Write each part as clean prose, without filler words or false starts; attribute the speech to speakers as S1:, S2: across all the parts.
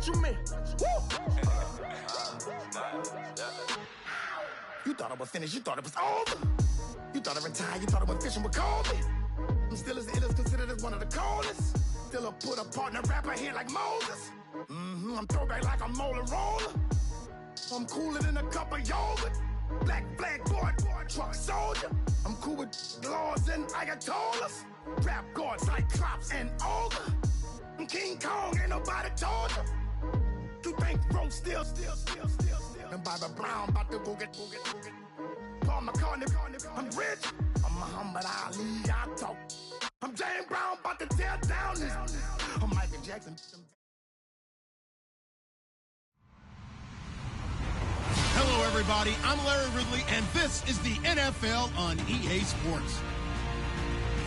S1: What you mean? Woo! You thought it was finished, you thought it was over. You thought I retired, you thought I went fishing with Kobe. I'm still as ill as considered as one of the coldest. Still a put a partner rapper here like Moses. I'm throwback like a molar roller. I'm cooler than a cup of yogurt. Black flag boy, truck soldier. I'm cool with laws and Ayatollahs. Rap god, Cyclops and Ogre. I'm King Kong, ain't nobody told you. You think Rome still. And Bobby Brown about to go get. Paul McCartney, I'm rich. I'm Muhammad Ali, I talk. I'm James Brown, about to tear down this. I'm Michael Jackson.
S2: Hello, everybody. I'm Larry Ridley, and this is the NFL on EA Sports.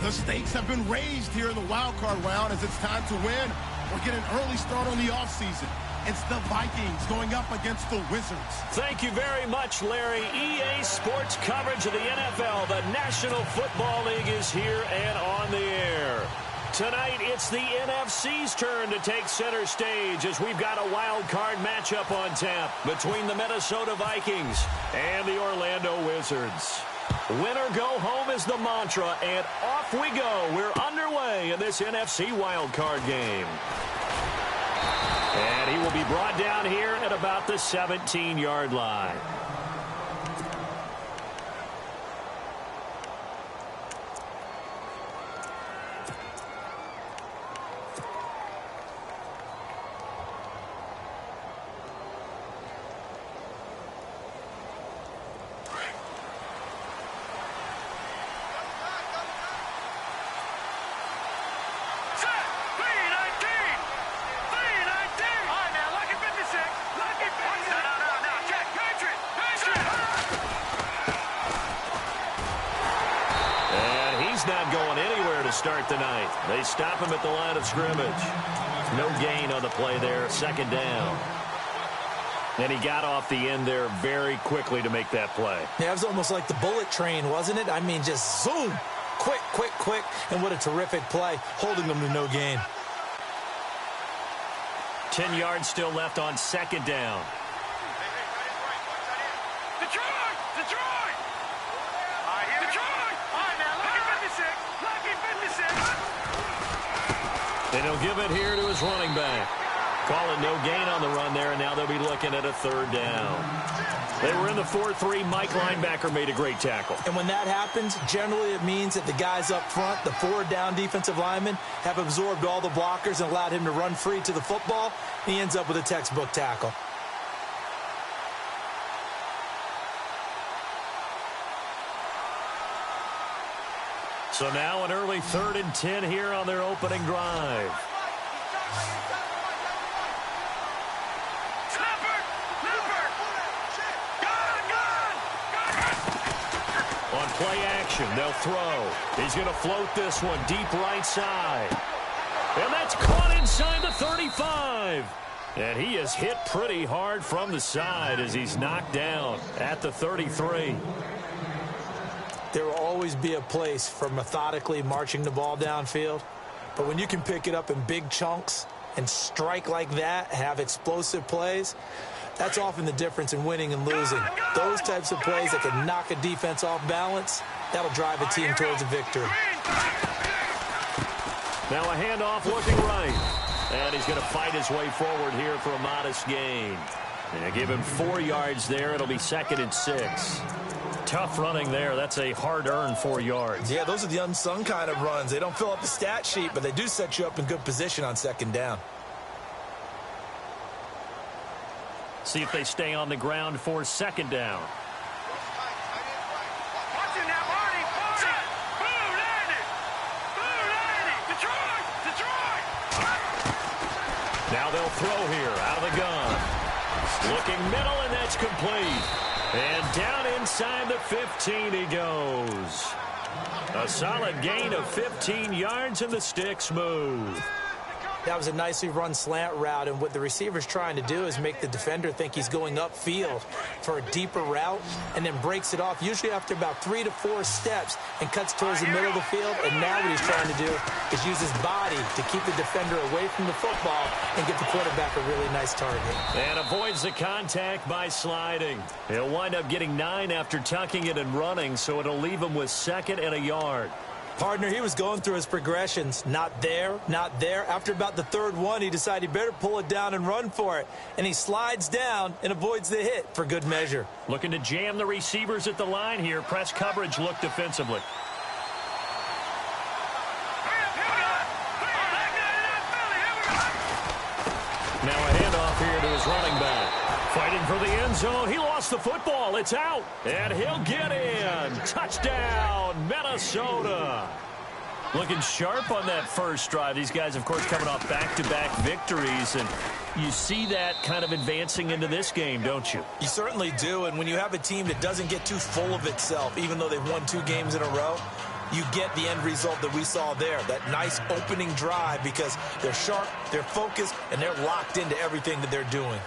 S2: The stakes have been raised here in the wild card round as it's time to win or get an early start on the offseason. It's the Vikings going up against the Wizards.
S3: Thank you very much, Larry. EA Sports coverage of the NFL. The National Football League is here and on the air. Tonight, it's the NFC's turn to take center stage as we've got a wild card matchup on tap between the Minnesota Vikings and the Orlando Wizards. Win or go home is the mantra, and off we go. We're underway in this NFC wild card game. And he will be brought down here at about the 17-yard line. Not going anywhere to start the night. They stop him at the line of scrimmage. No gain on the play there. Second down. And he got off the end there very quickly to make that play.
S4: Yeah, it was almost like the bullet train, wasn't it? I mean, just zoom. Quick. And what a terrific play, holding them to no gain.
S3: 10 yards still left on second down. And he'll give it here to his running back. Call it no gain on the run there, and now they'll be looking at a third down. They were in the 4-3. Mike linebacker made a great tackle.
S4: And when that happens, generally it means that the guys up front, the forward down defensive linemen, have absorbed all the blockers and allowed him to run free to the football. He ends up with a textbook tackle.
S3: So now an early 3rd and 10 here on their opening drive. On play action, they'll throw. He's going to float this one deep right side. And that's caught inside the 35. And he is hit pretty hard from the side as he's knocked down at the 33.
S4: There will always be a place for methodically marching the ball downfield. But when you can pick it up in big chunks and strike like that, have explosive plays, that's often the difference in winning and losing. Those types of plays that can knock a defense off balance, that'll drive a team towards a victory.
S3: Now a handoff looking right. And he's going to fight his way forward here for a modest gain. And give him 4 yards there. It'll be 2nd and 6. Tough running there. That's a hard-earned 4 yards.
S4: Yeah, those are the unsung kind of runs. They don't fill up the stat sheet, but they do set you up in good position on second down.
S3: See if they stay on the ground for second down. Now they'll throw here out of the gun. Looking middle, and that's complete. And down inside the 15 he goes. A solid gain of 15 yards, and the sticks move.
S4: That was a nicely run slant route, and what the receiver's trying to do is make the defender think he's going upfield for a deeper route and then breaks it off, usually after about 3 to 4 steps, and cuts towards the middle of the field. And now what he's trying to do is use his body to keep the defender away from the football and get the quarterback a really nice target.
S3: And avoids the contact by sliding. He'll wind up getting 9 after tucking it and running, so it'll leave him with 2nd and a yard.
S4: Partner, he was going through his progressions. Not there, not there. After about the 3rd one, he decided he better pull it down and run for it. And he slides down and avoids the hit for good measure.
S3: Looking to jam the receivers at the line here. Press coverage look defensively. Now a handoff here to his running back. Fighting for the end zone. He lost the football. It's out. And he'll get in. Touchdown, Minnesota. Looking sharp on that first drive. These guys, of course, coming off back-to-back victories. And you see that kind of advancing into this game, don't you?
S4: You certainly do. And when you have a team that doesn't get too full of itself, even though they've won 2 games in a row, you get the end result that we saw there, that nice opening drive, because they're sharp, they're focused, and they're locked into everything that they're doing.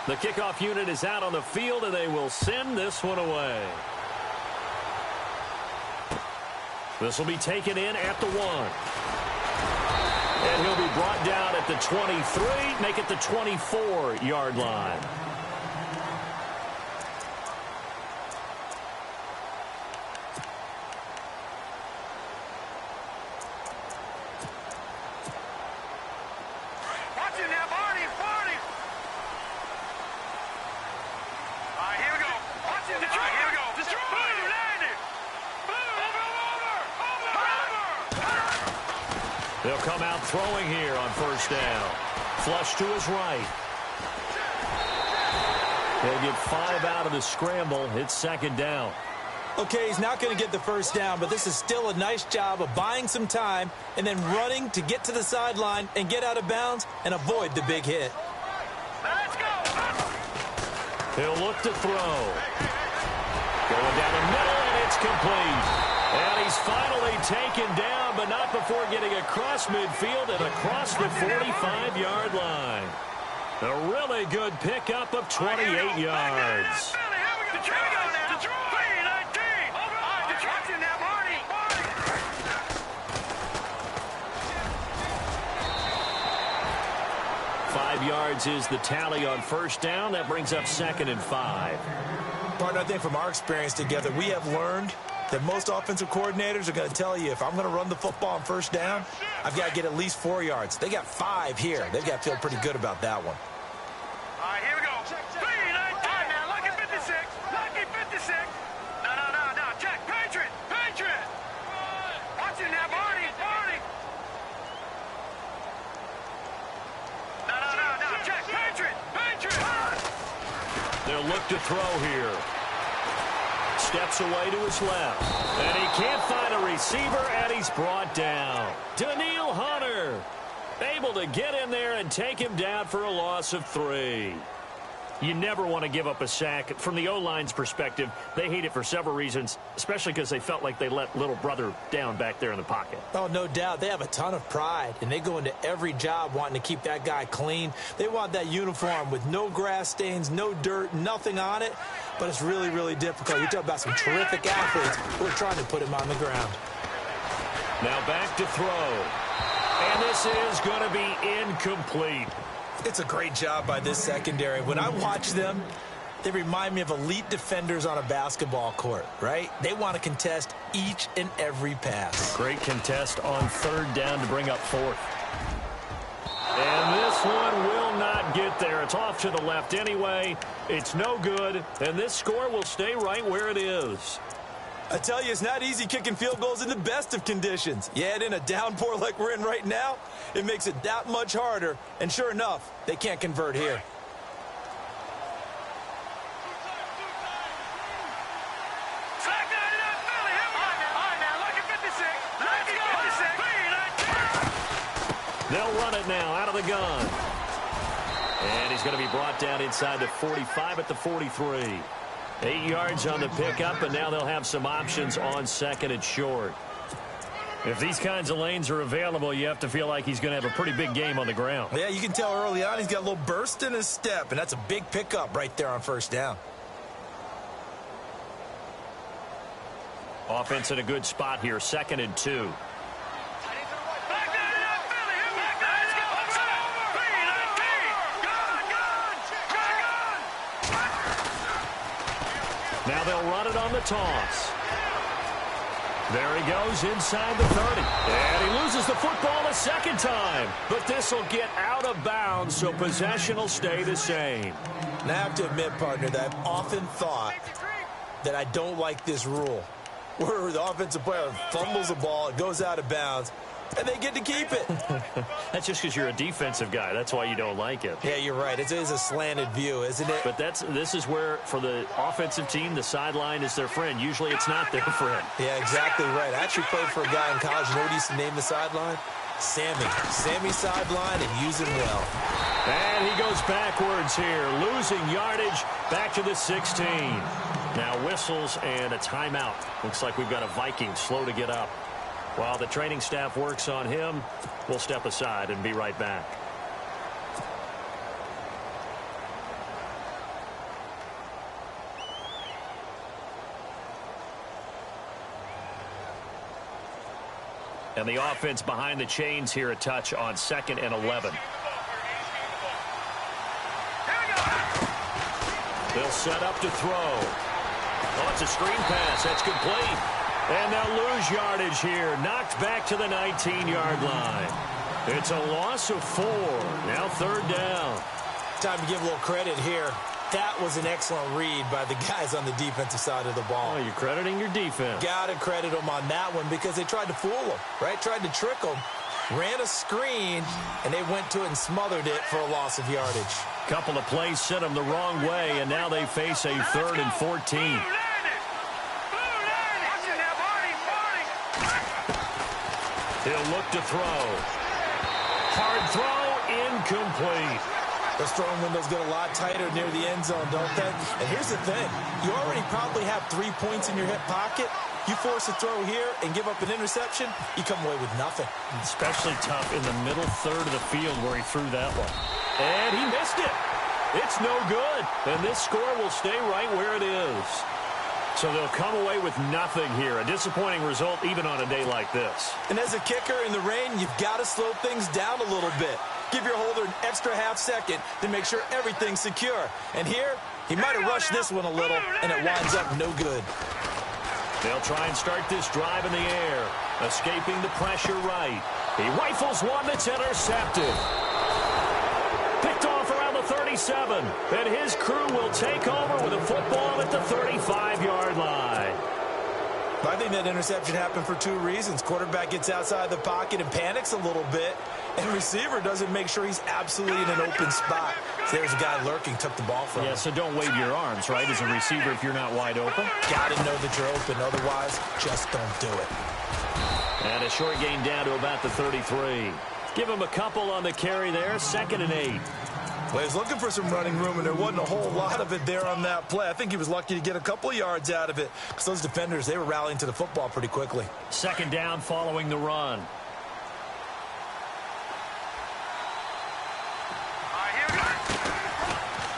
S3: The kickoff unit is out on the field, and they will send this one away. This will be taken in at the 1. And he'll be brought down at the 23, make it the 24-yard line. They'll come out throwing here on first down. Flush to his right. They'll get 5 out of the scramble. It's 2nd down.
S4: Okay, he's not going to get the first down, but this is still a nice job of buying some time and then running to get to the sideline and get out of bounds and avoid the big hit.
S3: Let's go. He'll look to throw. Going down the middle, and it's complete. And he's finally taken down, but not before getting across midfield and across the 45-yard line. A really good pickup of 28 yards. 5 yards is the tally on first down. That brings up 2nd and 5.
S4: Partner, I think from our experience together, we have learned that most offensive coordinators are going to tell you, if I'm going to run the football on first down, I've got to get at least 4 yards. They got 5 here. They've got to feel pretty good about that one.
S5: All right, here we go. 3, 9, 10. Now, lucky 56. Lucky 56. No. Check. Patriot. Watch it now, Barney. No. Check. Patriot.
S3: They'll look to throw here. Steps away to his left. And he can't find a receiver, and he's brought down. Daniil Hunter able to get in there and take him down for a loss of 3. You never want to give up a sack. From the O-line's perspective, they hate it for several reasons, especially because they felt like they let little brother down back there in the pocket.
S4: Oh, no doubt. They have a ton of pride, and they go into every job wanting to keep that guy clean. They want that uniform with no grass stains, no dirt, nothing on it. But it's really, really difficult. You're talking about some terrific athletes who are trying to put him on the ground.
S3: Now back to throw. And this is going to be incomplete.
S4: It's a great job by this secondary. When I watch them, they remind me of elite defenders on a basketball court, right? They want to contest each and every pass.
S3: Great contest on 3rd down to bring up 4th. And this one will not get there. It's off to the left anyway. It's no good, and this score will stay right where it is.
S4: I tell you, it's not easy kicking field goals in the best of conditions. Yet in a downpour like we're in right now, it makes it that much harder. And sure enough, they can't convert here.
S3: They'll run it now out of the gun. And he's going to be brought down inside the 45 at the 43. 8 yards on the pickup, and now they'll have some options on 2nd and short. If these kinds of lanes are available, you have to feel like he's going to have a pretty big game on the ground.
S4: Yeah, you can tell early on he's got a little burst in his step, and that's a big pickup right there on 1st down.
S3: Offense in a good spot here, 2nd and 2. Now they'll run it on the toss. There he goes inside the 30. And he loses the football a 2nd time. But this will get out of bounds, so possession will stay the same.
S4: Now I have to admit, partner, that I've often thought that I don't like this rule, where the offensive player fumbles the ball, it goes out of bounds, and they get to keep it.
S3: That's just because you're a defensive guy. That's why you don't like it.
S4: Yeah, you're right. It is a slanted view, isn't it?
S3: But this is where, for the offensive team, the sideline is their friend. Usually it's not their friend.
S4: Yeah, exactly right. I actually played for a guy in college. You know what he used to name the sideline? Sammy. Sammy sideline, and use him well.
S3: And he goes backwards here, losing yardage back to the 16. Now whistles and a timeout. Looks like we've got a Viking slow to get up. While the training staff works on him, we'll step aside and be right back. And the offense behind the chains here, a touch on 2nd and 11. They'll set up to throw. Oh, it's a screen pass. That's complete. And they'll lose yardage here. Knocked back to the 19-yard line. It's a loss of 4. Now 3rd down.
S4: Time to give a little credit here. That was an excellent read by the guys on the defensive side of the ball.
S3: Oh, you're crediting your defense.
S4: Got to credit them on that one because they tried to fool them, right? Tried to trick them. Ran a screen, and they went to it and smothered it for a loss of yardage.
S3: Couple of plays sent them the wrong way, and now they face a 3rd and 14. He'll look to throw. Hard throw, incomplete.
S4: Those throwing windows get a lot tighter near the end zone, don't they? And here's the thing. You already probably have 3 points in your hip pocket. You force a throw here and give up an interception, you come away with nothing.
S3: Especially tough in the middle 3rd of the field where he threw that one. And he missed it. It's no good. And this score will stay right where it is. So they'll come away with nothing here. A disappointing result even on a day like this.
S4: And as a kicker in the rain, you've got to slow things down a little bit. Give your holder an extra half second to make sure everything's secure. And here, he might have rushed this one a little, and it winds up no good.
S3: They'll try and start this drive in the air. Escaping the pressure right. He rifles one that's intercepted. Picked off around the 37. And his crew will take over with a football at the 35-yard line.
S4: I think that interception happened for 2 reasons. Quarterback gets outside the pocket and panics a little bit. And receiver doesn't make sure he's absolutely in an open spot. So there's a guy lurking, took the ball from him.
S3: Yeah, so don't wave your arms, right, as a receiver if you're not wide open.
S4: Got to know that you're open. Otherwise, just don't do it.
S3: And a short gain down to about the 33. Give him a couple on the carry there, 2nd and 8.
S4: Well, he was looking for some running room, and there wasn't a whole lot of it there on that play. I think he was lucky to get a couple yards out of it because those defenders, they were rallying to the football pretty quickly.
S3: 2nd down following the run.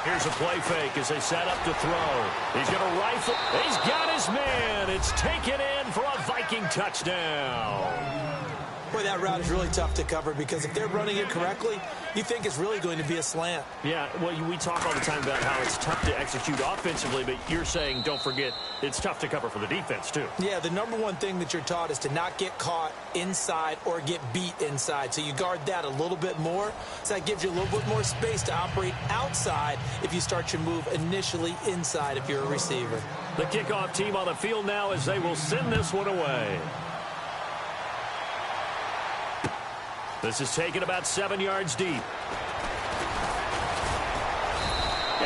S3: Here's a play fake as they set up to throw. He's going to rifle. He's got his man. It's taken in for a Viking touchdown.
S4: Boy, that route is really tough to cover because if they're running it correctly, you think it's really going to be a slant.
S3: Yeah, well, we talk all the time about how it's tough to execute offensively, but you're saying, don't forget, it's tough to cover for the defense, too.
S4: Yeah, the number one thing that you're taught is to not get caught inside or get beat inside. So you guard that a little bit more. So that gives you a little bit more space to operate outside if you start your move initially inside if you're a receiver.
S3: The kickoff team on the field now as they will send this one away. This is taken about 7 yards deep.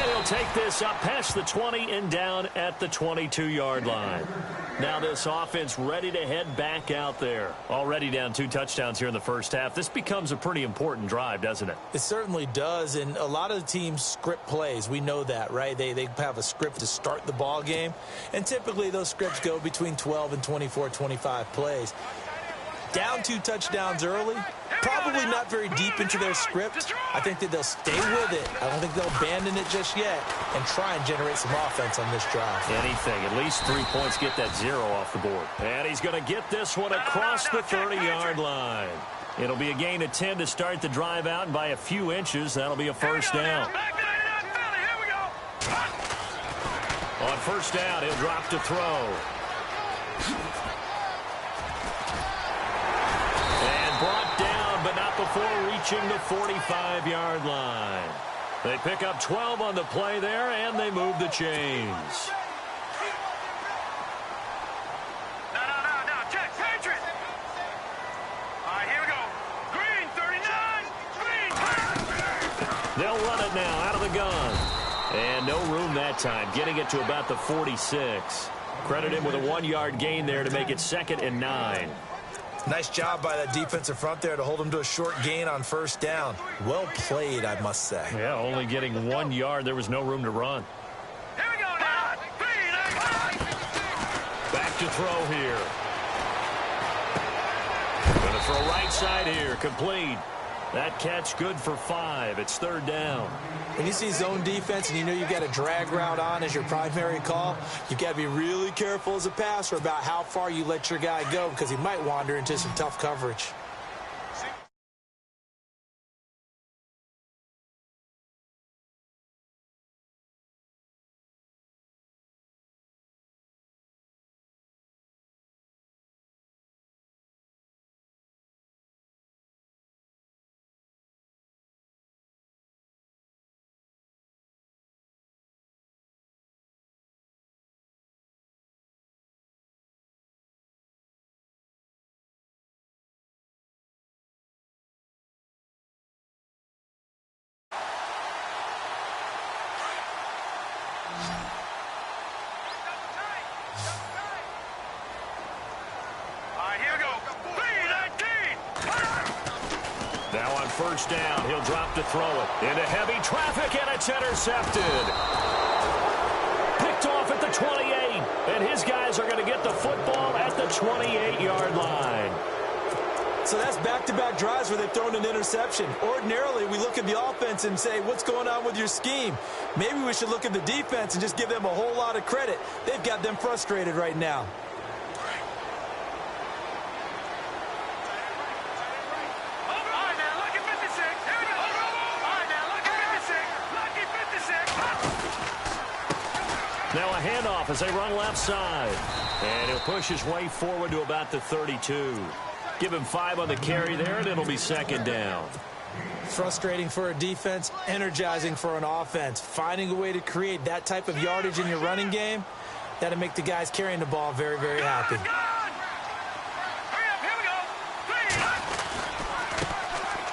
S3: And he'll take this up past the 20 and down at the 22-yard line. Now this offense ready to head back out there. Already down 2 touchdowns here in the first half. This becomes a pretty important drive, doesn't it?
S4: It certainly does, and a lot of the teams script plays. We know that, right? They have a script to start the ball game, and typically those scripts go between 12 and 24, 25 plays. Down 2 touchdowns early, probably not very deep into their script. I think that they'll stay with it. I don't think they'll abandon it just yet and try and generate some offense on this drive.
S3: Anything, at least 3 points, get that 0 off the board. And he's going to get this one across the 30-yard line. It'll be a gain of 10 to start the drive out, and by a few inches, that'll be a first down. On first down, he'll drop to throw. Brought down, but not before reaching the 45-yard line. They pick up 12 on the play there, and they move the chains.
S5: No. Check, Patriot. All right, here we go. Green, 39. Green.
S3: They'll run it now out of the gun. And no room that time, getting it to about the 46. Credit him with a 1-yard gain there to make it 2nd and 9.
S4: Nice job by that defensive front there to hold them to a short gain on first down. Well played, I must say.
S3: Yeah, only getting 1 yard. There was no room to run.
S5: Here we go now.
S3: Back to throw here. Going to throw right side here. Complete. That catch good for 5. It's 3rd down.
S4: When you see zone defense and you know you've got a drag route on as your primary call, you've got to be really careful as a passer about how far you let your guy go because he might wander into some tough coverage.
S3: Now on first down, he'll drop to throw it. Into heavy traffic, and it's intercepted. Picked off at the 28, and his guys are going to get the football at the 28-yard line.
S4: So that's back-to-back drives where they've thrown an interception. Ordinarily, we look at the offense and say, what's going on with your scheme? Maybe we should look at the defense and just give them a whole lot of credit. They've got them frustrated right now.
S3: Now a handoff as they run left side. And he'll push his way forward to about the 32. Give him 5 on the carry there, and it'll be 2nd down.
S4: Frustrating for a defense, energizing for an offense. Finding a way to create that type of yardage in your running game, that'll make the guys carrying the ball very, very happy.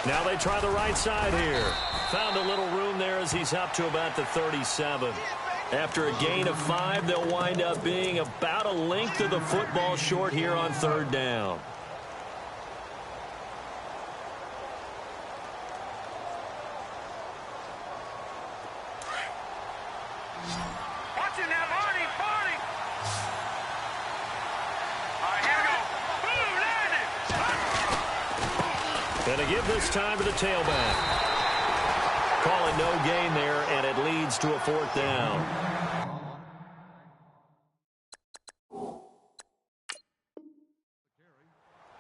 S3: Now they try the right side here. Found a little room there as he's up to about the 37. After a gain of 5, they'll wind up being about a length of the football short here on 3rd down.
S5: Watching that, Barney. All right, here we go. Boom, landed.
S3: And to give this time to the tailback. Calling no gain there, and it leads to a 4th down.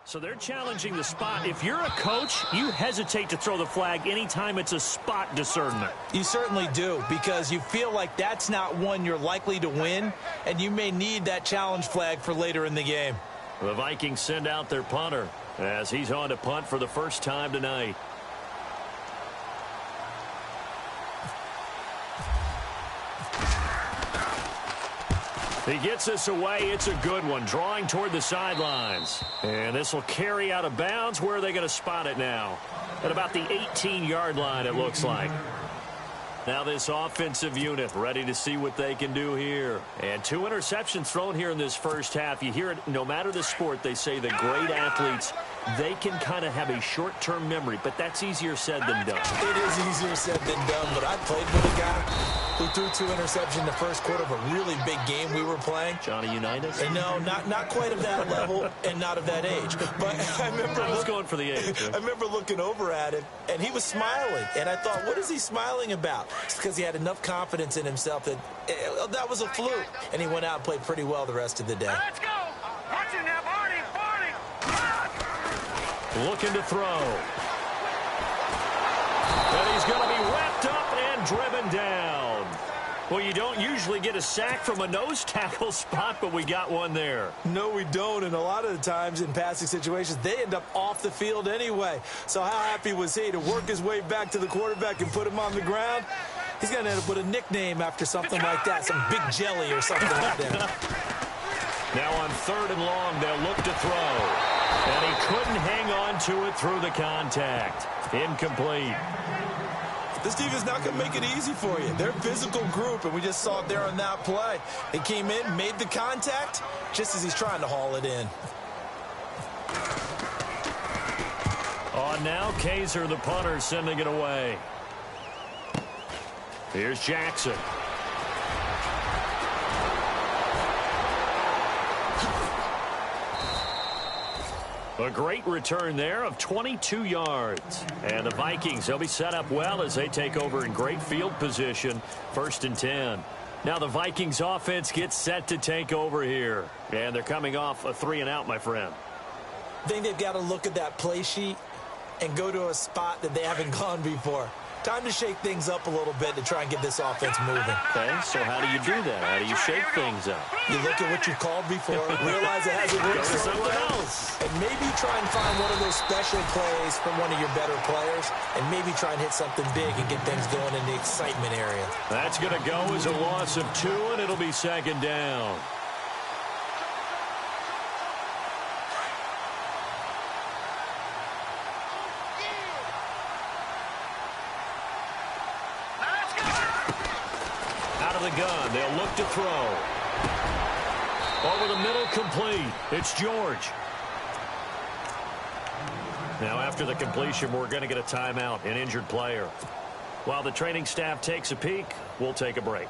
S3: So they're challenging the spot. If you're a coach, you hesitate to throw the flag anytime it's a spot discernment.
S4: You certainly do, because you feel like that's not one you're likely to win, and you may need that challenge flag for later in the game.
S3: The Vikings send out their punter as he's on to punt for the first time tonight. He gets this away. It's a good one, drawing toward the sidelines. And this will carry out of bounds. Where are they going to spot it now? At about the 18-yard line, it looks like. Now this offensive unit ready to see what they can do here. And 2 interceptions thrown here in this first half. You hear it, no matter the sport, they say the great athletes, they can kind of have a short-term memory, but that's easier said than done.
S4: It is easier said than done, but I played with a guy who threw 2 interceptions in the first quarter of a really big game we were playing.
S3: Johnny Unitas?
S4: And no, not quite of that level and not of that age. But I remember
S3: I was going for the age.
S4: I remember looking over at him, and he was smiling. And I thought, what is he smiling about? It's because he had enough confidence in himself that that was a fluke. And he went out and played pretty well the rest of the day.
S5: Let's go. Watch him now, Barney.
S3: Looking to throw. And he's going to be wrapped up and driven down. Well, you don't usually get a sack from a nose tackle spot, but we got one there.
S4: No, we don't, and a lot of the times in passing situations, they end up off the field anyway. So how happy was he to work his way back to the quarterback and put him on the ground? He's going to end up with a nickname after something like that, some Big Jelly or something like that.
S3: Now on 3rd and long, they'll look to throw. And he couldn't hang on to it through the contact. Incomplete.
S4: This defense not going to make it easy for you. They're a physical group, and we just saw it there on that play. They came in, made the contact, just as he's trying to haul it in.
S3: On now, Kaiser, the punter, sending it away. Here's Jackson. A great return there of 22 yards. And the Vikings, they'll be set up well as they take over in great field position. 1st and 10. Now the Vikings offense gets set to take over here. And they're coming off a 3-and-out, my friend.
S4: I think they've got to look at that play sheet and go to a spot that they haven't gone before. Time to shake things up a little bit to try and get this offense moving.
S3: Okay, so how do you do that? How do you shake things up?
S4: You look at what you called before, realize it hasn't worked so well, and maybe try and find one of those special plays from one of your better players, and maybe try and hit something big and get things going in the excitement area.
S3: That's going to go as a loss of 2, and it'll be 2nd down. The gun. They'll look to throw. Over the middle, complete. It's George. Now, after the completion, we're going to get a timeout, an injured player. While the training staff takes a peek, we'll take a break.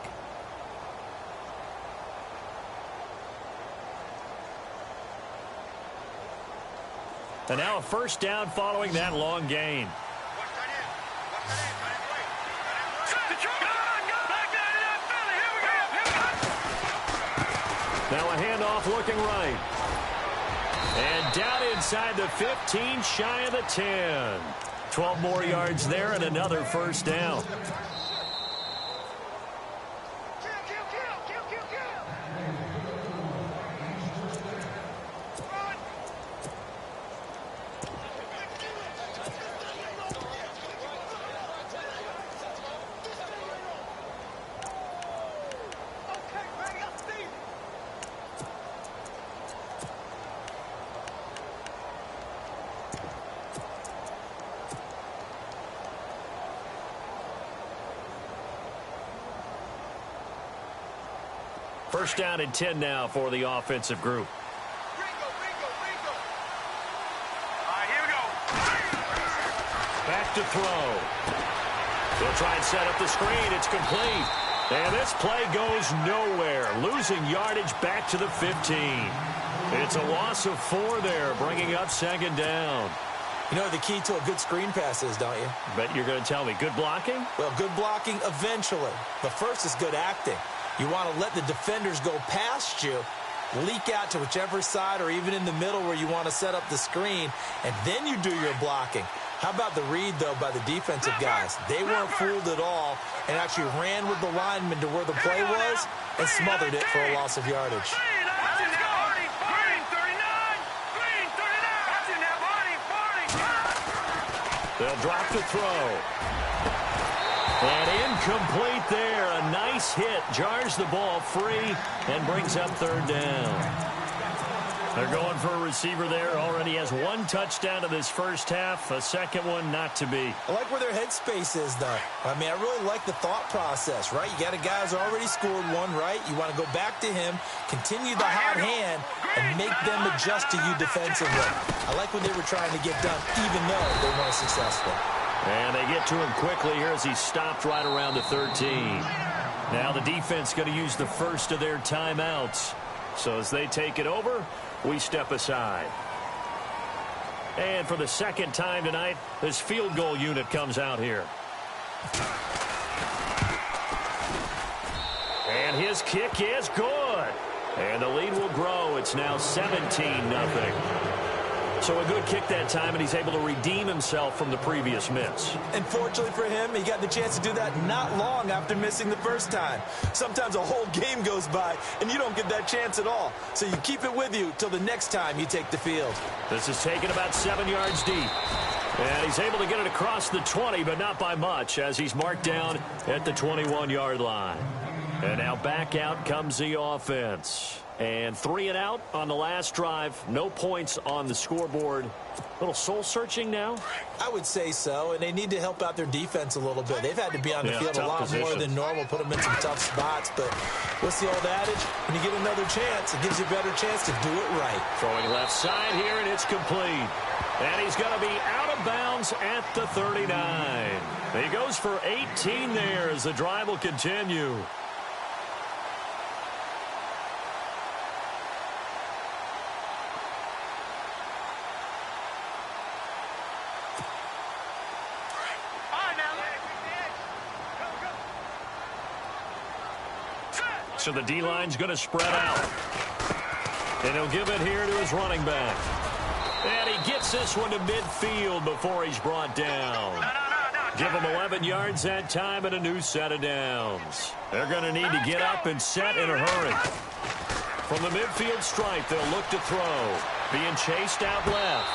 S3: And now a 1st down following that long gain. Now a handoff looking right. And down inside the 15, shy of the 10. 12 more yards there and another 1st down. First down and 10 now for the offensive group.
S5: All right, here we go.
S3: Back to throw. They'll try and set up the screen. It's complete. And this play goes nowhere. Losing yardage back to the 15. It's a loss of 4 there, bringing up 2nd down.
S4: You know what the key to a good screen pass is, don't you?
S3: Bet you're going to tell me. Good blocking?
S4: Well, good blocking eventually. But first is good acting. You want to let the defenders go past you, leak out to whichever side or even in the middle where you want to set up the screen, and then you do your blocking. How about the read, though, by the defensive guys? They weren't fooled at all and actually ran with the lineman to where the play was and smothered it for a loss of yardage.
S3: They'll drop to throw. And incomplete there. A nice hit. Jars the ball free and brings up 3rd down. They're going for a receiver there. Already has one touchdown in this first half. A second one not to be.
S4: I like where their headspace is, though. I mean, I really like the thought process, right? You got a guy who's already scored one, right? You want to go back to him, continue the hot hand, and make them adjust to you defensively. I like what they were trying to get done, even though they weren't successful.
S3: And they get to him quickly here as he stopped right around the 13. Now the defense going to use the first of their timeouts. So as they take it over, we step aside. And for the second time tonight, this field goal unit comes out here. And his kick is good. And the lead will grow. It's now 17-0. So a good kick that time, and he's able to redeem himself from the previous miss.
S4: And fortunately for him, he got the chance to do that not long after missing the first time. Sometimes a whole game goes by, and you don't get that chance at all. So you keep it with you till the next time you take the field.
S3: This is taken about 7 yards deep. And he's able to get it across the 20, but not by much, as he's marked down at the 21-yard line. And now back out comes the offense. And 3 and out on the last drive. No points on the scoreboard. A little soul-searching now?
S4: I would say so, and they need to help out their defense a little bit. They've had to be on the field a lot more than normal, put them in some tough spots. But what's the old adage? When you get another chance, it gives you a better chance to do it right.
S3: Throwing left side here, and it's complete. And he's going to be out of bounds at the 39. He goes for 18 there as the drive will continue. So the D-line's going to spread out. And he'll give it here to his running back. And he gets this one to midfield before he's brought down. Give him 11 yards that time and a new set of downs. They're going to need to get up and set in a hurry. From the midfield stripe, they'll look to throw. Being chased out left.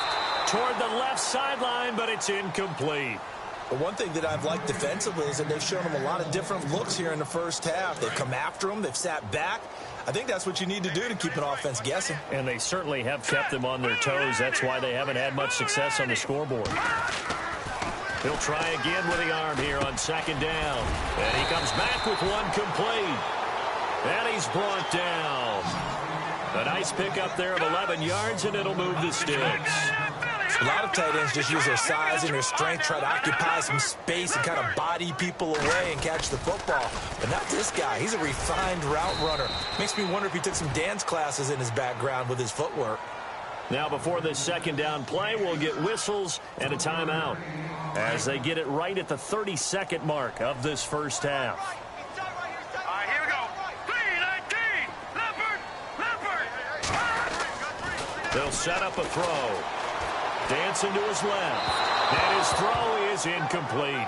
S3: Toward the left sideline, but it's incomplete.
S4: But one thing that I've liked defensively is that they've shown them a lot of different looks here in the first half. They've come after them. They've sat back. I think that's what you need to do to keep an offense guessing.
S3: And they certainly have kept them on their toes. That's why they haven't had much success on the scoreboard. He'll try again with the arm here on second down. And he comes back with one complete. And he's brought down. A nice pickup there of 11 yards, and it'll move the sticks.
S4: A lot of tight ends just use their size and their strength, try to occupy some space and kind of body people away and catch the football. But not this guy. He's a refined route runner. Makes me wonder if he took some dance classes in his background with his footwork.
S3: Now before this second down play, we'll get whistles and a timeout as they get it right at the 32nd mark of this first half.
S5: All right, here we go. 3-19. Leopard.
S3: They'll set up a throw. Dancing to his left. And his throw is incomplete.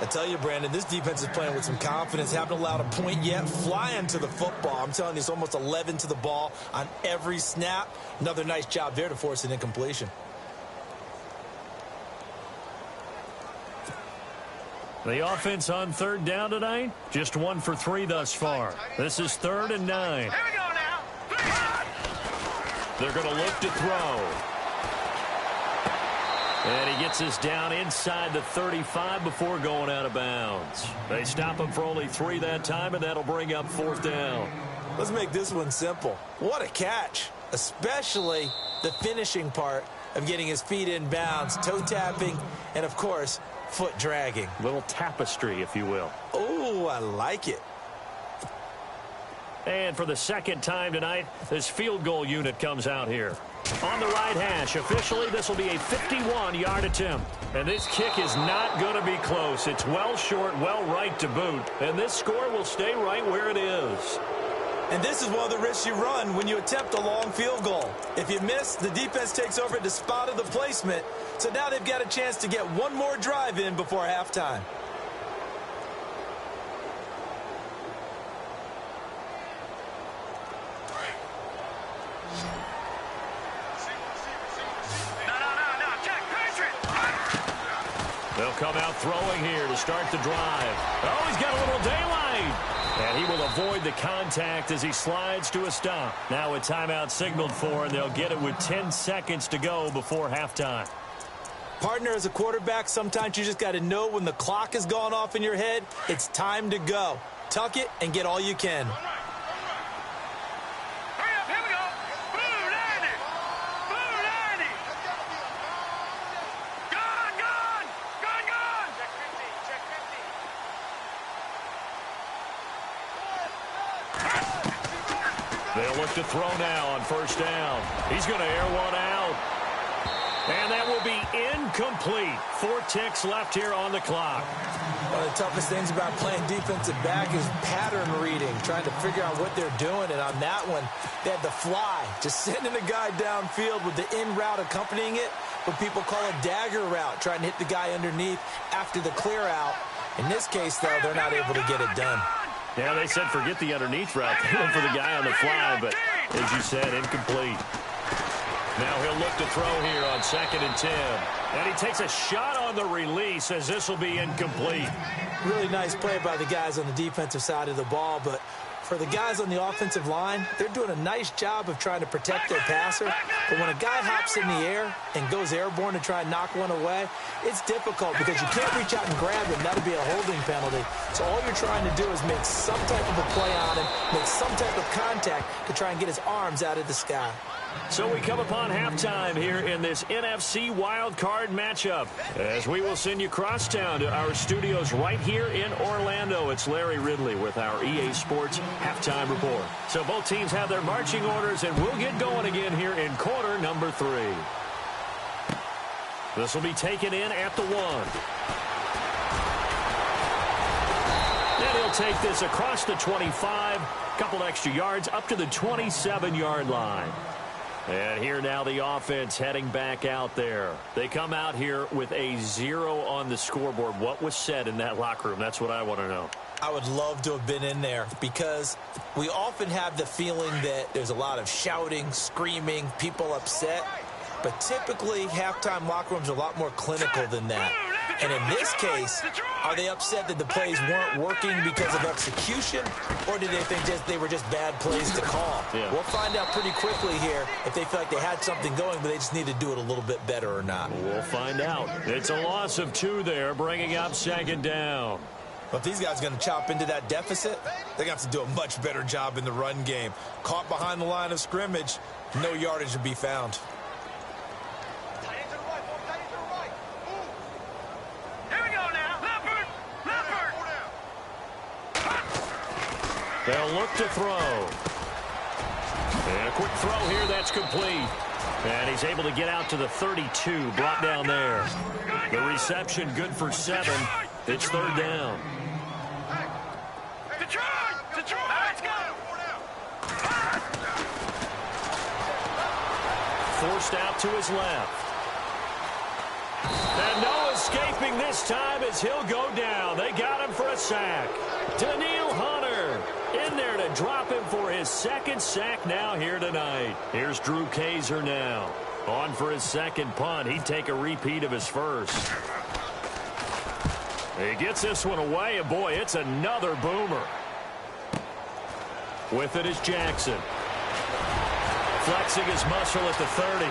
S4: I tell you, Brandon, this defense is playing with some confidence. Haven't allowed a point yet. Flying to the football. I'm telling you, it's almost 11 to the ball on every snap. Another nice job there to force an incompletion.
S3: The offense on third down tonight, just 1 for 3 thus far. This is 3rd and 9.
S5: Here we go now.
S3: They're going to look to throw. And he gets us down inside the 35 before going out of bounds. They stop him for only 3 that time, and that'll bring up 4th down.
S4: Let's make this one simple. What a catch, especially the finishing part of getting his feet in bounds, toe tapping, and, of course, foot dragging.
S3: Little tapestry, if you will.
S4: Oh, I like it.
S3: And for the second time tonight, this field goal unit comes out here. On the right hash, officially, this will be a 51-yard attempt. And this kick is not going to be close. It's well short, well right to boot. And this score will stay right where it is.
S4: And this is one of the risks you run when you attempt a long field goal. If you miss, the defense takes over at the spot of the placement. So now they've got a chance to get one more drive in before halftime.
S3: They'll come out throwing here to start the drive. Oh, he's got a little daylight. And he will avoid the contact as he slides to a stop. Now a timeout signaled for, and they'll get it with 10 seconds to go before halftime.
S4: Partner, as a quarterback, sometimes you just got to know when the clock has gone off in your head, it's time to go. Tuck it and get all you can.
S5: Hurry up, here we go. Blue 90. Blue 90. Gone, gone. Gone, gone. Check 50, check 50.
S3: They'll look to throw now on first down. He's going to air one out. And that will be incomplete. 4 ticks left here on the clock.
S4: One of the toughest things about playing defensive back is pattern reading, trying to figure out what they're doing. And on that one, they had the fly, just sending a guy downfield with the in route accompanying it, what people call a dagger route, trying to hit the guy underneath after the clear out. In this case, though, they're not able to get it done.
S3: Yeah, they said forget the underneath route. They went for the guy on the fly, but as you said, incomplete. Now he'll look to throw here on 2nd and 10. And he takes a shot on the release as this will be incomplete.
S4: Really nice play by the guys on the defensive side of the ball, but for the guys on the offensive line, they're doing a nice job of trying to protect their passer. But when a guy hops in the air and goes airborne to try and knock one away, it's difficult because you can't reach out and grab him. That'll be a holding penalty. So all you're trying to do is make some type of a play on him, make some type of contact to try and get his arms out of the sky.
S3: So we come upon halftime here in this NFC wildcard matchup, as we will send you crosstown to our studios right here in Orlando. It's Larry Ridley with our EA Sports halftime report. So both teams have their marching orders, and we'll get going again here in quarter number 3. This will be taken in at the 1. And he'll take this across the 25, couple extra yards up to the 27-yard line. And here now the offense heading back out there. They come out here with a 0 on the scoreboard. What was said in that locker room? That's what I want to know.
S4: I would love to have been in there because we often have the feeling that there's a lot of shouting, screaming, people upset. But typically, halftime locker rooms are a lot more clinical than that. And in this case, are they upset that the plays weren't working because of execution, or did they think they were just bad plays to call?
S3: Yeah.
S4: We'll find out pretty quickly here if they feel like they had something going, but they just need to do it a little bit better or not.
S3: We'll find out. It's a loss of 2 there, bringing up 2nd down.
S4: Well, if these guys are going to chop into that deficit, they're going to have to do a much better job in the run game. Caught behind the line of scrimmage, no yardage to be found.
S3: They'll look to throw. And a quick throw here, that's complete. And he's able to get out to the 32, brought down there. The reception good for 7. It's 3rd down.
S5: Detroit, let's go.
S3: Forced out to his left. And no escaping this time as he'll go down. They got him for a sack. Daniil Hunter in there to drop him for his 2nd sack now here tonight. Here's Drew Kaiser now. On for his 2nd punt. He'd take a repeat of his 1st. He gets this one away, and boy, it's another boomer. With it is Jackson. Flexing his muscle at the 30.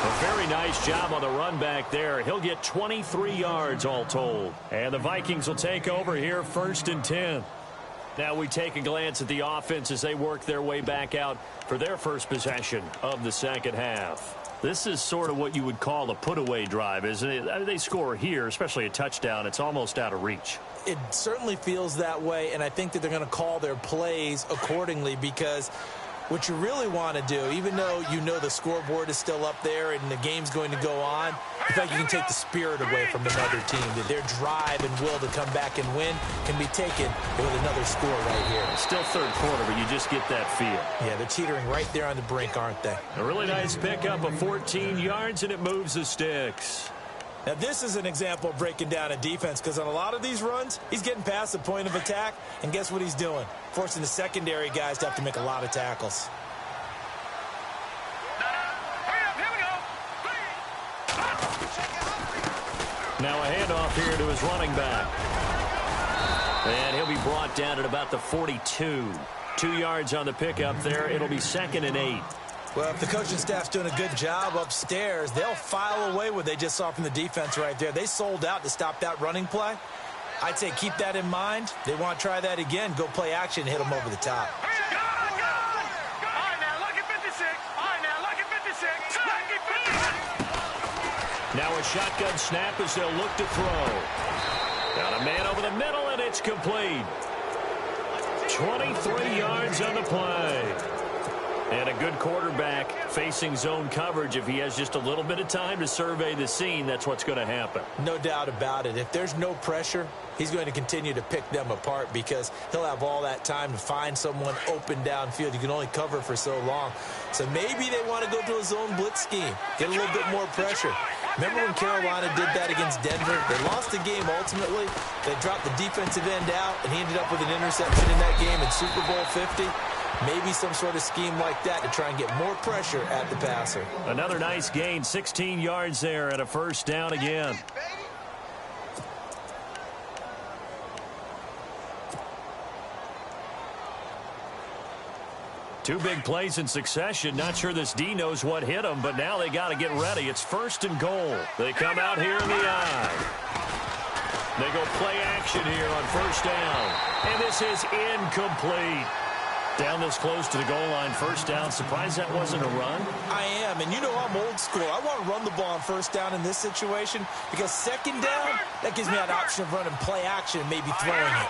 S3: A very nice job on the run back there. He'll get 23 yards all told. And the Vikings will take over here 1st and 10. Now we take a glance at the offense as they work their way back out for their first possession of the 2nd half. This is sort of what you would call a put-away drive, isn't it? I mean, they score here, especially a touchdown. It's almost out of reach.
S4: It certainly feels that way, and I think that they're going to call their plays accordingly because what you really want to do, even though you know the scoreboard is still up there and the game's going to go on, I feel like you can take the spirit away from another team, that their drive and will to come back and win can be taken with another score right here.
S3: Still 3rd quarter, but you just get that feel.
S4: Yeah, they're teetering right there on the brink, aren't they?
S3: A really nice pickup of 14 yards, and it moves the sticks.
S4: Now, this is an example of breaking down a defense because on a lot of these runs, he's getting past the point of attack, and guess what he's doing? Forcing the secondary guys to have to make a lot of tackles.
S3: Now a handoff here to his running back. And he'll be brought down at about the 42. 2 yards on the pickup there. It'll be 2nd and 8.
S4: Well, if the coaching staff's doing a good job upstairs, they'll file away what they just saw from the defense right there. They sold out to stop that running play. I'd say keep that in mind. They want to try that again. Go play action and hit them over the top.
S3: Now a shotgun snap as they'll look to throw. Got a man over the middle, and it's complete. 23 yards on the play. And a good quarterback facing zone coverage. If he has just a little bit of time to survey the scene, that's what's going to happen.
S4: No doubt about it. If there's no pressure, he's going to continue to pick them apart because he'll have all that time to find someone open downfield. You can only cover for so long. So maybe they want to go to a zone blitz scheme, get a little bit more pressure. Remember when Carolina did that against Denver? They lost the game ultimately. They dropped the defensive end out, and he ended up with an interception in that game in Super Bowl 50. Maybe some sort of scheme like that to try and get more pressure at the passer.
S3: Another nice gain, 16 yards there, and a first down again. Two big plays in succession. Not sure this D knows what hit him, but now they got to get ready. It's 1st and goal. They come out here in the eye. They go play action here on 1st down. And this is incomplete. Down this close to the goal line, 1st down. Surprised that wasn't a run?
S4: I am, and you know I'm old school. I want to run the ball on 1st down in this situation because 2nd down, that gives me an option of running play action and maybe throwing it.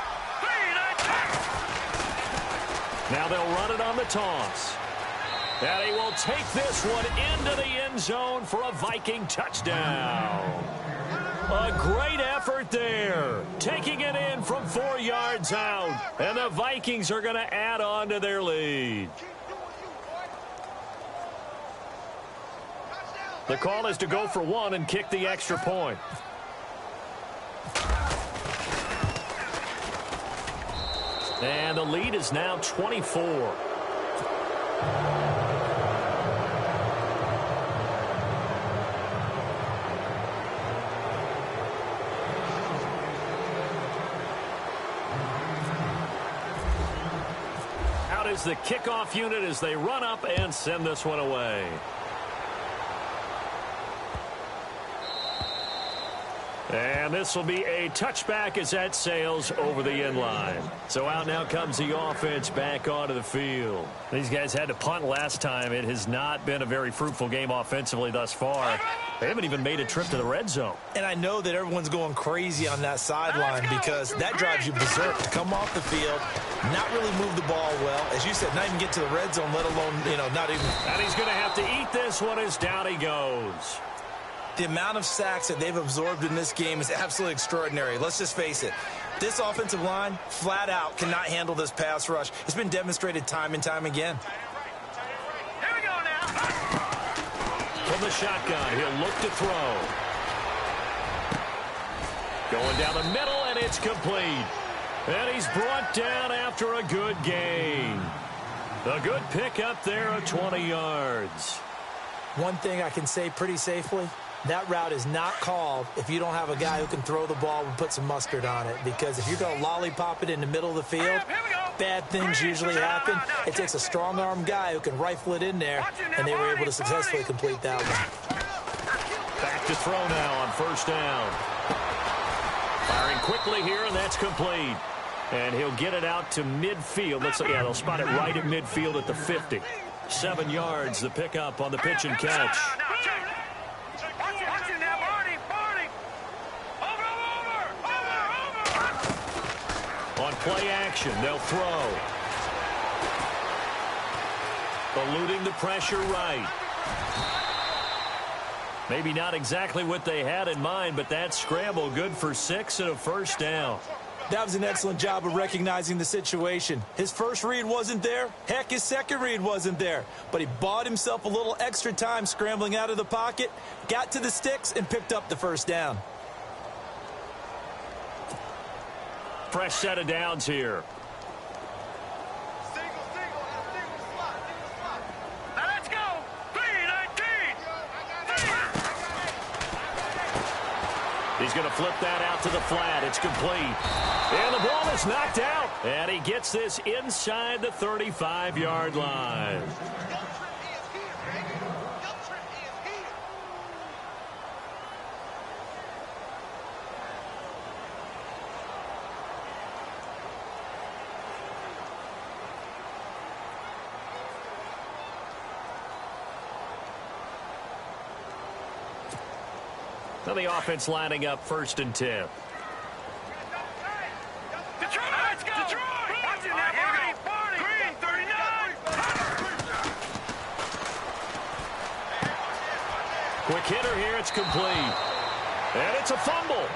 S3: Now they'll run it on the toss. And he will take this one into the end zone for a Viking touchdown. A great effort there. Taking it in from 4 yards out. And the Vikings are going to add on to their lead. The call is to go for 1 and kick the extra point. And the lead is now 24. Out is the kickoff unit as they run up and send this one away. And this will be a touchback as that sails over the end line. So out now comes the offense back onto the field. These guys had to punt last time. It has not been a very fruitful game offensively thus far. They haven't even made a trip to the red zone.
S4: And I know that everyone's going crazy on that sideline because that drives you berserk to come off the field, not really move the ball well. As you said, not even get to the red zone, let alone, not even.
S3: And he's going to have to eat this one as down he goes.
S4: The amount of sacks that they've absorbed in this game is absolutely extraordinary. Let's just face it. This offensive line, flat out, cannot handle this pass rush. It's been demonstrated time and time again.
S5: Here we go now.
S3: From the shotgun, he'll look to throw. Going down the middle, and it's complete. And he's brought down after a good gain. A good pickup there of 20 yards.
S4: One thing I can say pretty safely, that route is not called if you don't have a guy who can throw the ball and put some mustard on it. Because if you're going to lollipop it in the middle of the field, bad things usually happen. It takes a strong-arm guy who can rifle it in there, and they were able to successfully complete that one.
S3: Back to throw now on 1st down. Firing quickly here, and that's complete. And he'll get it out to midfield. They'll spot it right at midfield at the 50. 7 yards, the pickup on the pitch and catch. On play action, they'll throw. Eluding the pressure right. Maybe not exactly what they had in mind, but that scramble good for 6 and a 1st down.
S4: That was an excellent job of recognizing the situation. His first read wasn't there. Heck, his second read wasn't there. But he bought himself a little extra time scrambling out of the pocket, got to the sticks, and picked up the 1st down.
S3: Fresh set of downs here.
S5: Now let's go. 3-19.
S3: He's going to flip that out to the flat. It's complete. And the ball is knocked out. And he gets this inside the 35-yard line. Now the offense lining up 1st and 10.
S5: Detroit, let's go! Detroit! Watch it now, here we go. Green, 39!
S3: Quick hitter here, it's complete. And it's a fumble.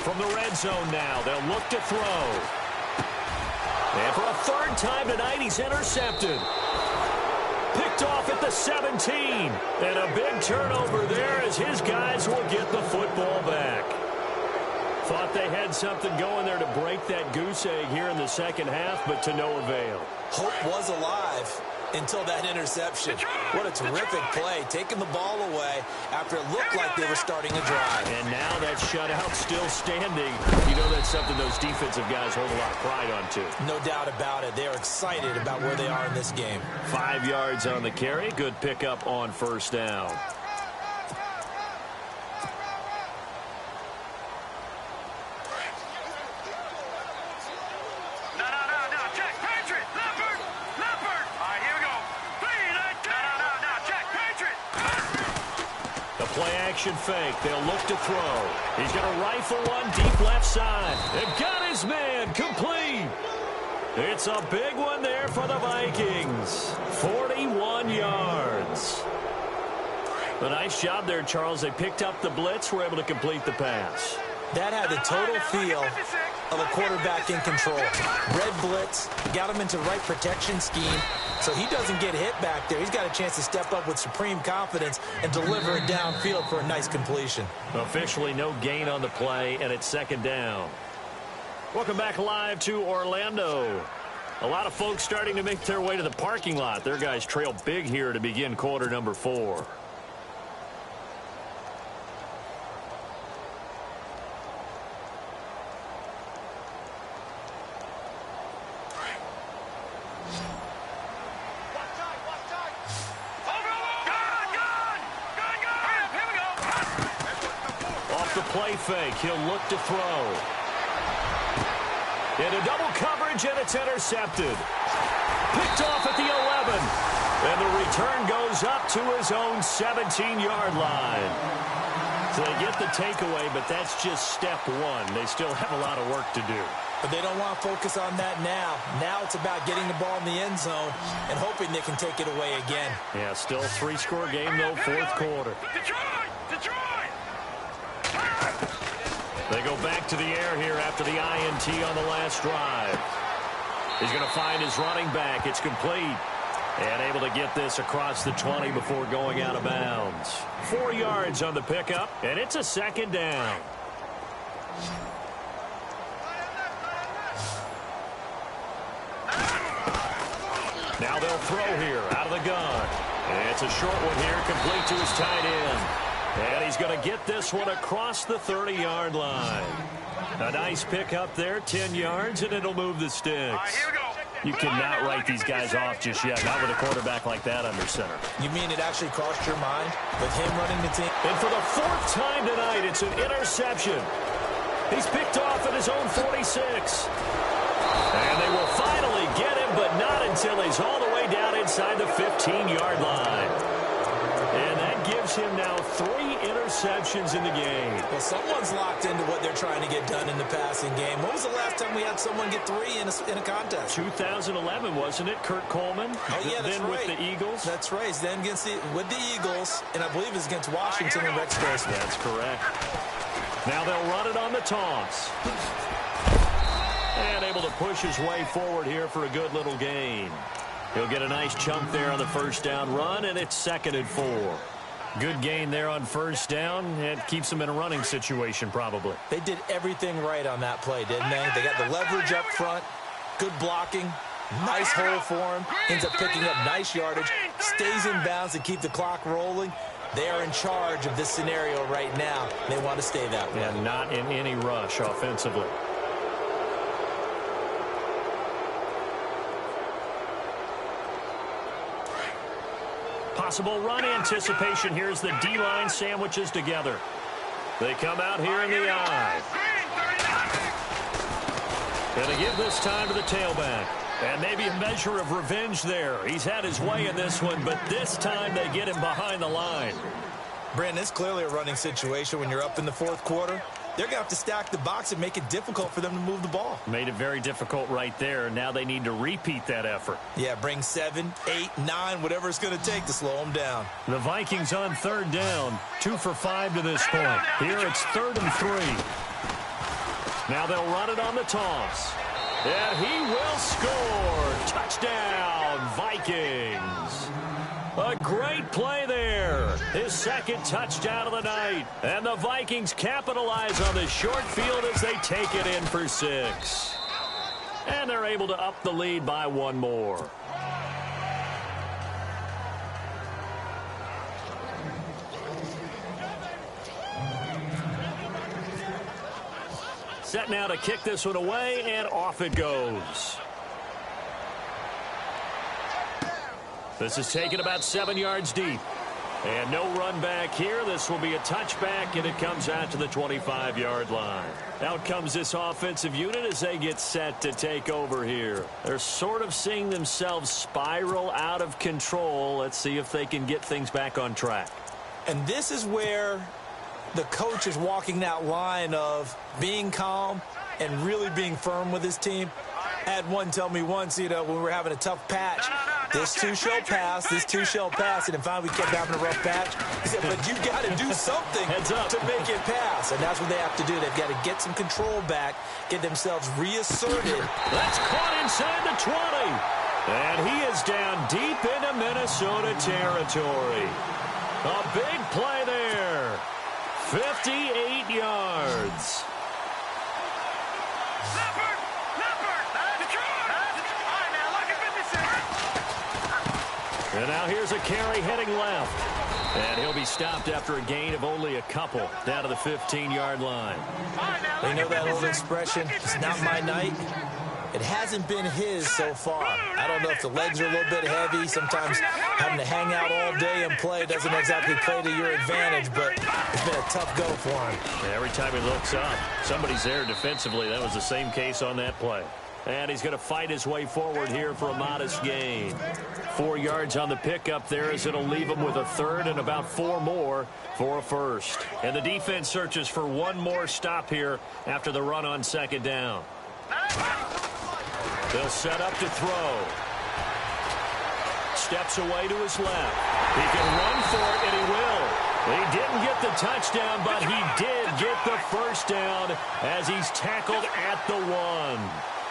S3: From the red zone now, they'll look to throw. And for a 3rd time tonight, he's intercepted. Picked off at the 17. And a big turnover there as his guys will get the football back. Thought they had something going there to break that goose egg here in the 2nd half, but to no avail.
S4: Hope was alive until that interception. What a terrific play, taking the ball away after it looked like they were starting a drive.
S3: And now that shutout still standing. You know that's something those defensive guys hold a lot of pride on, too.
S4: No doubt about it. They're excited about where they are in this game.
S3: 5 yards on the carry. Good pickup on 1st down. Play-action fake. They'll look to throw. He's going to rifle one deep left side. They've got his man complete. It's a big one there for the Vikings. 41 yards. A nice job there, Charles. They picked up the blitz, were able to complete the pass.
S4: That had the total feel of a quarterback in control. Red blitz, got him into the right protection scheme, so he doesn't get hit back there. He's got a chance to step up with supreme confidence and deliver it downfield for a nice completion.
S3: Officially no gain on the play, and it's 2nd down. Welcome back live to Orlando. A lot of folks starting to make their way to the parking lot. Their guys trail big here to begin quarter number 4. Play fake. He'll look to throw. Into double coverage, and it's intercepted. Picked off at the 11. And the return goes up to his own 17-yard line. So they get the takeaway, but that's just step 1. They still have a lot of work to do.
S4: But they don't want to focus on that now. Now it's about getting the ball in the end zone and hoping they can take it away again.
S3: Yeah, still a 3-score game, though, 4th quarter.
S5: Detroit! Detroit!
S3: They go back to the air here after the INT on the last drive. He's going to find his running back. It's complete. And able to get this across the 20 before going out of bounds. 4 yards on the pickup, and it's a 2nd down. Now they'll throw here out of the gun. And it's a short one here, complete to his tight end. And he's going to get this one across the 30-yard line. A nice pickup there, 10 yards, and it'll move the sticks. You cannot write these guys off just yet, not with a quarterback like that under center.
S4: You mean it actually crossed your mind with him running the team?
S3: And for the 4th time tonight, it's an interception. He's picked off at his own 46. And they will finally get him, but not until he's all the way down inside the 15-yard line. And that gives him now 3 interceptions in the game.
S4: Well, someone's locked into what they're trying to get done in the passing game. When was the last time we had someone get 3 in a contest?
S3: 2011, wasn't it? Kurt Coleman?
S4: Oh, yeah, that's
S3: then
S4: right.
S3: With the Eagles?
S4: That's right. Then with the Eagles, and I believe it's against Washington and Rex Grossman.
S3: That's correct. Now they'll run it on the toss. And able to push his way forward here for a good little gain. He'll get a nice chunk there on the 1st down run, and it's 2nd and 4. Good gain there on first down. It keeps them in a running situation probably.
S4: They did everything right on that play, didn't they? They got the leverage up front, good blocking, nice hole for him, ends up picking up nice yardage, stays in bounds to keep the clock rolling. They are in charge of this scenario right now. They want to stay that way.
S3: And not in any rush offensively. Possible run anticipation. Here's the D-line sandwiches together. They come out here in the eye. Going to give this time to the tailback. And maybe a measure of revenge there. He's had his way in this one, but this time they get him behind the line.
S4: Brandon, it's clearly a running situation when you're up in the fourth quarter. They're going to have to stack the box and make it difficult for them to move the ball.
S3: Made it very difficult right there. Now they need to repeat that effort.
S4: Yeah, bring 7, 8, 9, whatever it's going to take to slow them down.
S3: The Vikings on third down. 2 for 5 to this point. Here it's 3rd and 3. Now they'll run it on the toss. And he will score. Touchdown, Vikings. A great play there. His second touchdown of the night. And the Vikings capitalize on the short field as they take it in for 6. And they're able to up the lead by 1 more. Set now to kick this one away, and off it goes. This is taken about 7 yards deep. And no run back here. This will be a touchback, and it comes out to the 25-yard line. Out comes this offensive unit as they get set to take over here. They're sort of seeing themselves spiral out of control. Let's see if they can get things back on track.
S4: And this is where the coach is walking that line of being calm and really being firm with his team. I had one tell me once, when we were having a tough patch, this too shall pass, this too shall pass. And finally we kept having a rough patch. He said, but you got to do something to make it pass. And that's what they have to do. They've got to get some control back, get themselves reasserted.
S3: That's caught inside the 20. And he is down deep into Minnesota territory. A big play there. 58 yards. And now here's a carry heading left. And he'll be stopped after a gain of only a couple down to the 15-yard line.
S4: You know that old expression, it's not my night? It hasn't been his so far. I don't know if the legs are a little bit heavy. Sometimes having to hang out all day and play doesn't exactly play to your advantage, but it's been a tough go for him.
S3: Yeah, every time he looks up, somebody's there defensively. That was the same case on that play. And he's going to fight his way forward here for a modest gain. 4 yards on the pickup there as it'll leave him with a third and about 4 more for a first. And the defense searches for one more stop here after the run on second down. They'll set up to throw. Steps away to his left. He can run for it, and he will. He didn't get the touchdown, but he did get the first down as he's tackled at the 1.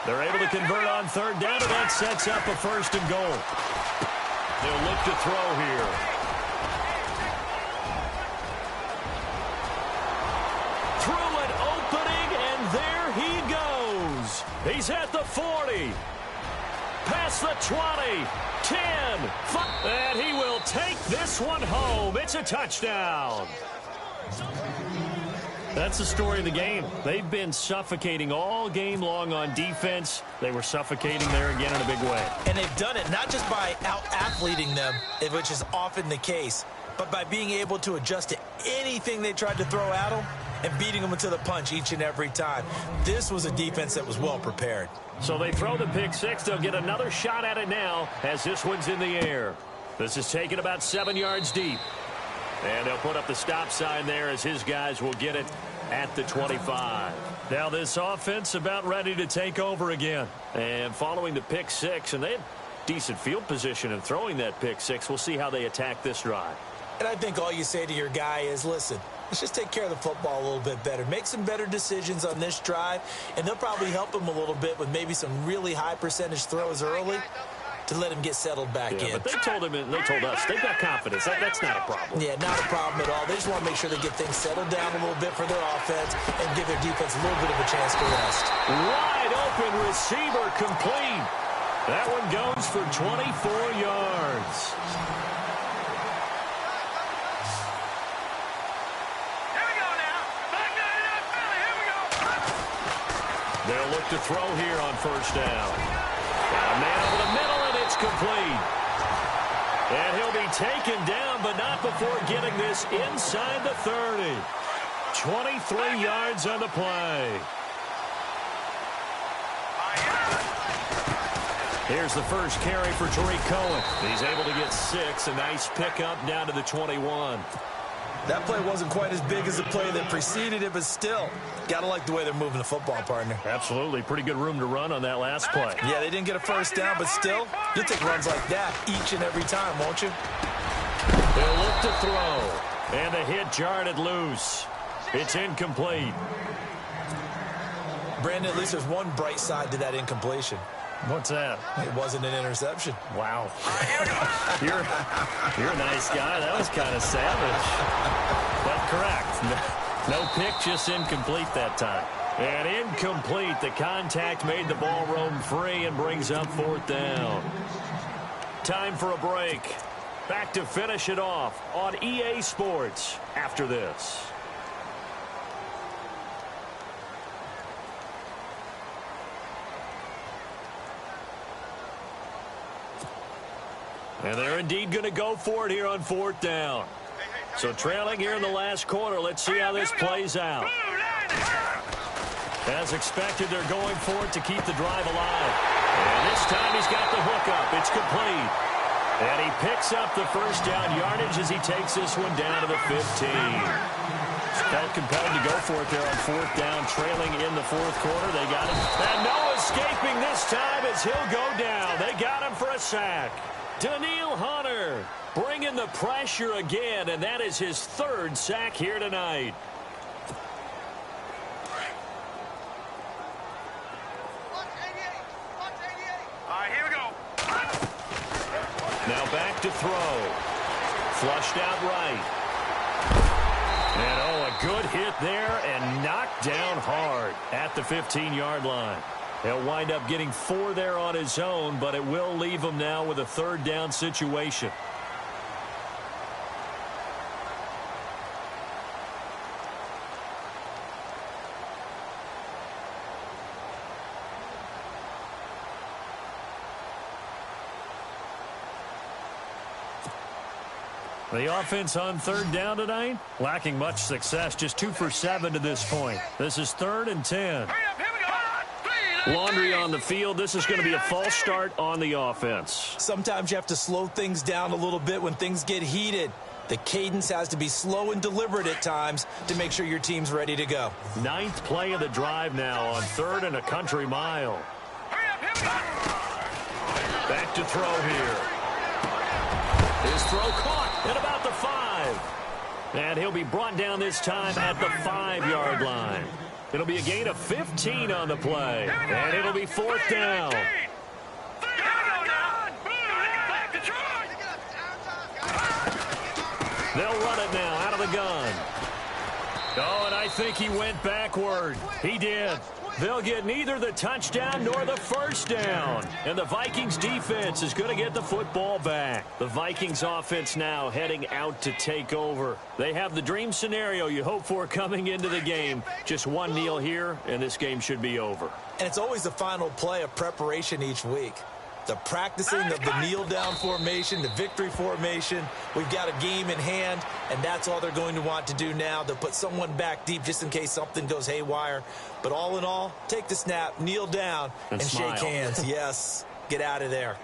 S3: They're able to convert on third down, and that sets up a 1st and goal. They'll look to throw here. Through an opening, and there he goes. He's at the 40. Past the 20. 10. 5. And he will take this one home. It's a touchdown. That's the story of the game. They've been suffocating all game long on defense. They were suffocating there again in a big way.
S4: And they've done it not just by out-athleting them, which is often the case, but by being able to adjust to anything they tried to throw at them and beating them to the punch each and every time. This was a defense that was well prepared.
S3: So they throw the pick 6. They'll get another shot at it now as this one's in the air. This is taken about 7 yards deep. And they'll put up the stop sign there as his guys will get it at the 25. Now this offense about ready to take over again. And following the pick 6, and they had decent field position in throwing that pick 6. We'll see how they attack this drive.
S4: And I think all you say to your guy is, listen, let's just take care of the football a little bit better. Make some better decisions on this drive, and they'll probably help him a little bit with maybe some really high percentage throws early to let him get settled back in.
S3: But they told us they've got confidence. That's not a problem.
S4: Yeah, not a problem at all. They just want to make sure they get things settled down a little bit for their offense and give their defense a little bit of a chance to rest.
S3: Wide open receiver complete. That one goes for 24 yards.
S5: Here we go now. Back to the Philly. Here we go.
S3: They'll look to throw here on first down. Got a man over the middle, and it's complete. And he'll be taken down, but not before getting this inside the 30. 23 yards on the play. Here's the first carry for Tariq Cohen. He's able to get 6. A nice pickup down to the 21.
S4: That play wasn't quite as big as the play that preceded it, but still, got to like the way they're moving the football, partner.
S3: Absolutely. Pretty good room to run on that last play.
S4: Yeah, they didn't get a first down, but still, you'll take runs like that each and every time, won't you?
S3: They'll look to throw. And the hit jarred it loose. It's incomplete.
S4: Brandon, at least there's one bright side to that incompletion.
S3: What's that?
S4: It wasn't an interception.
S3: Wow. You're a nice guy. That was kind of savage. But correct. No pick, just incomplete that time. And incomplete. The contact made the ball roam free and brings up 4th down. Time for a break. Back to finish it off on EA Sports after this. And they're indeed going to go for it here on 4th down. So trailing here in the last quarter. Let's see how this plays out. As expected, they're going for it to keep the drive alive. And this time he's got the hookup. It's complete. And he picks up the first down yardage as he takes this one down to the 15. Felt compelled to go for it there on 4th down, trailing in the 4th quarter. They got him. And no escaping this time as he'll go down. They got him for a sack. Daniil Hunter bringing the pressure again, and that is his 3rd sack here tonight.
S5: All right, here we go.
S3: Now back to throw. Flushed out right. And, a good hit there and knocked down hard at the 15-yard line. He'll wind up getting 4 there on his own, but it will leave him now with a 3rd down situation. The offense on 3rd down tonight, lacking much success, just 2 for 7 to this point. This is 3rd and 10. Laundry on the field. This is going to be a false start on the offense.
S4: Sometimes you have to slow things down a little bit when things get heated. The cadence has to be slow and deliberate at times to make sure your team's ready to go.
S3: 9th play of the drive now on 3rd and a country mile. Back to throw here. His throw caught at about the 5. And he'll be brought down this time at the 5-yard line. It'll be a gain of 15 on the play. And it'll be 4th down. They'll run it now out of the gun. Oh, and I think he went backward. He did. They'll get neither the touchdown nor the first down. And the Vikings defense is going to get the football back. The Vikings offense now heading out to take over. They have the dream scenario you hope for coming into the game. Just one kneel here, and this game should be over.
S4: And it's always the final play of preparation each week. The practicing of the kneel-down formation, the victory formation. We've got a game in hand, and that's all they're going to want to do now. They'll put someone back deep just in case something goes haywire. But all in all, take the snap, kneel down, and shake hands. Yes, get out of there.